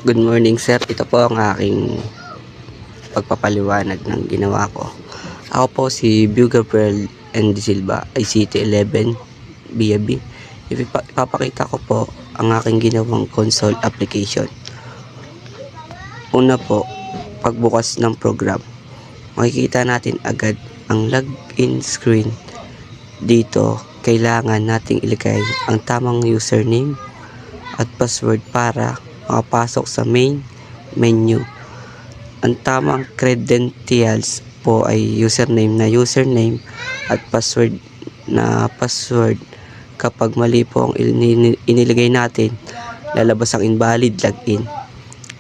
Good morning sir, ito po ang aking pagpapaliwanag ng ginawa ko. Ako po si Gabriel N. De Silva, ICT 11 BAB. Ipapakita ko po ang aking ginawang console application. Una po, pagbukas ng program, makikita natin agad ang login screen. Dito, kailangan nating ilagay ang tamang username at password para makapasok sa main menu. Ang tamang credentials po ay username at password na password. Kapag mali po ang inilagay natin, lalabas ang invalid login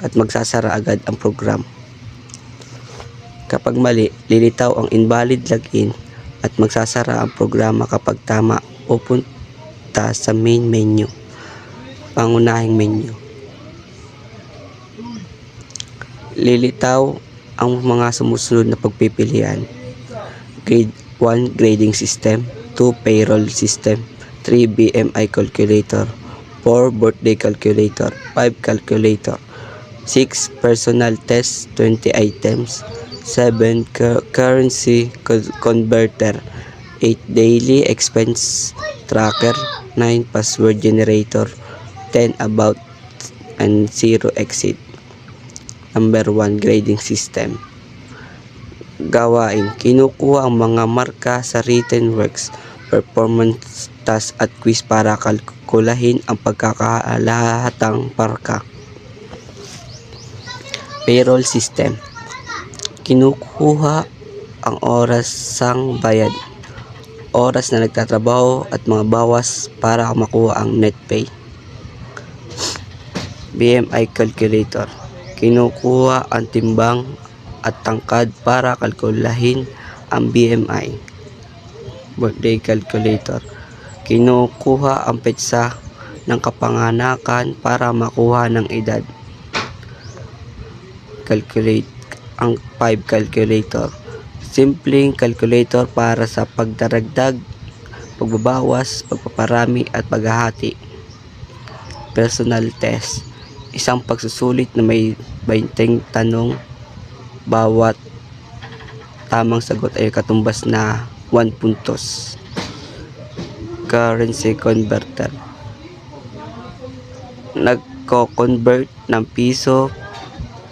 at magsasara agad ang program. Kapag mali, lilitaw ang invalid login at magsasara ang programa. Kapag tama, pupunta sa main menu, pangunahing menu. Lilitaw ang mga sumusunod na pagpipilian: Grade 1 grading system, 2 payroll system, 3 BMI calculator, 4 birthday calculator, 5 calculator, 6 personal test 20 items, 7 currency converter, 8 daily expense tracker, 9 password generator, 10 about and 0 exit. Number 1 grading system. Gawain: kinukuha ang mga marka sa written works, performance task at quiz para kalkulahin ang pagkakalahatang marka. Payroll system. Kinukuha ang oras sang bayad, oras na nagtatrabaho at mga bawas para makuha ang net pay. BMI calculator. Kinukuha ang timbang at tangkad para kalkulahin ang BMI. Birthday calculator. Kinukuha ang petsa ng kapanganakan para makuha ng edad. Calculate ang 5 calculator. Simpleng calculator para sa pagdaragdag, pagbabawas, pagpaparami at paghahati. Personal test. Isang pagsusulit na may 20 tanong. Bawat tamang sagot ay katumbas na 1 puntos. Currency converter. Nagko-convert ng piso,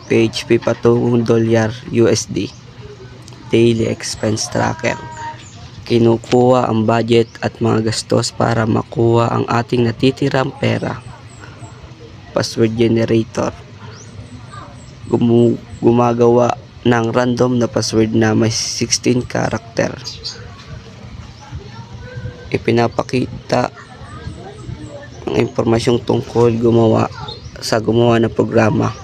PHP patungong dolyar, USD. Daily expense tracker. Kinukuha ang budget at mga gastos para makuha ang ating natitirang pera. Password generator. Gumagawa ng random na password na may 16 character. Ipinapakita ang impormasyong tungkol gumawa ng programa.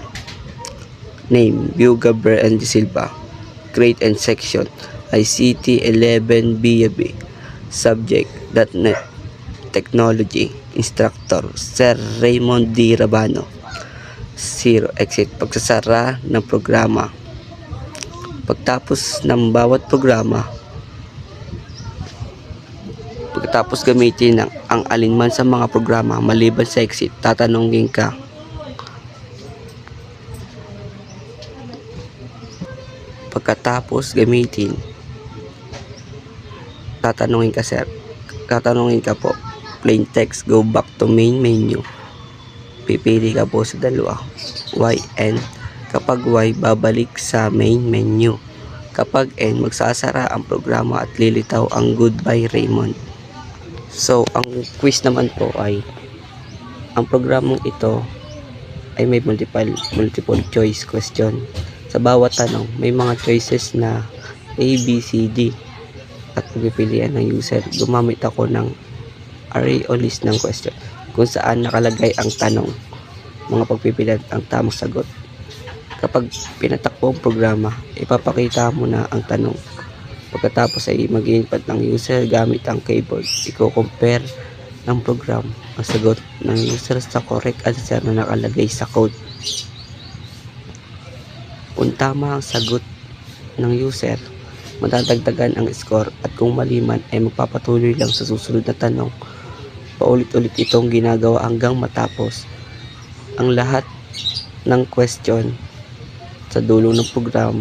Name: Gabriel N. De Silva. Grade and section: ICT 11 BAB. Subject: .NET Technology. Instructor: Sir Raymond D. Rabano. 0 exit. Pagsasara ng programa. Pagtapos gamitin ang alinman sa mga programa maliban sa exit, tatanungin ka. Pagkatapos gamitin, tatanungin ka po. Plain text, go back to main menu. Pipili ka po sa dalawa, Y, N. Kapag Y, babalik sa main menu. Kapag N, magsasara ang programa at lilitaw ang goodbye Raymond. So, ang quiz naman po ay, ang programang ito ay may multiple choice question. Sa bawat tanong, may mga choices na A, B, C, D at pagpipilian ng user. Gumamit ako ng array o list ng question kung saan nakalagay ang tanong, mga pagpipilian ang tamang sagot. Kapag pinatakbo ang programa, ipapakita mo na ang tanong. Pagkatapos ay mag-input ng user gamit ang keyboard. Iko-compare ng program ang sagot ng user sa correct answer na nakalagay sa code. Kung tama ang sagot ng user, madadagdagan ang score, at kung mali man ay magpapatuloy lang sa susunod na tanong. Paulit-ulit itong ginagawa hanggang matapos. Ang lahat ng question sa dulo ng program,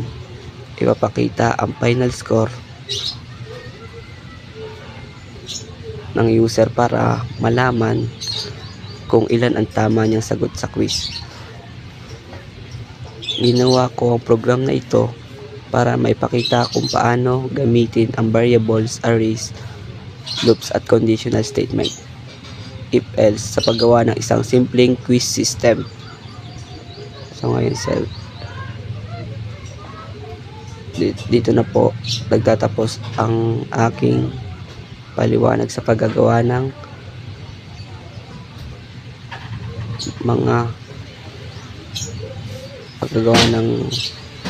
ipapakita ang final score ng user para malaman kung ilan ang tama niyang sagot sa quiz. Ginawa ko ang program na ito para maipakita kung paano gamitin ang variables, arrays, loops at conditional statement, if else, sa paggawa ng isang simpleng quiz system. So ngayon dito na po nagtatapos ang aking paliwanag sa paggagawa ng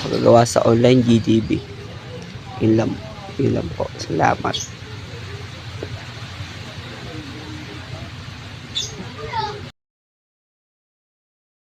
paggagawa sa online GDB. Yun lang po. Salamat.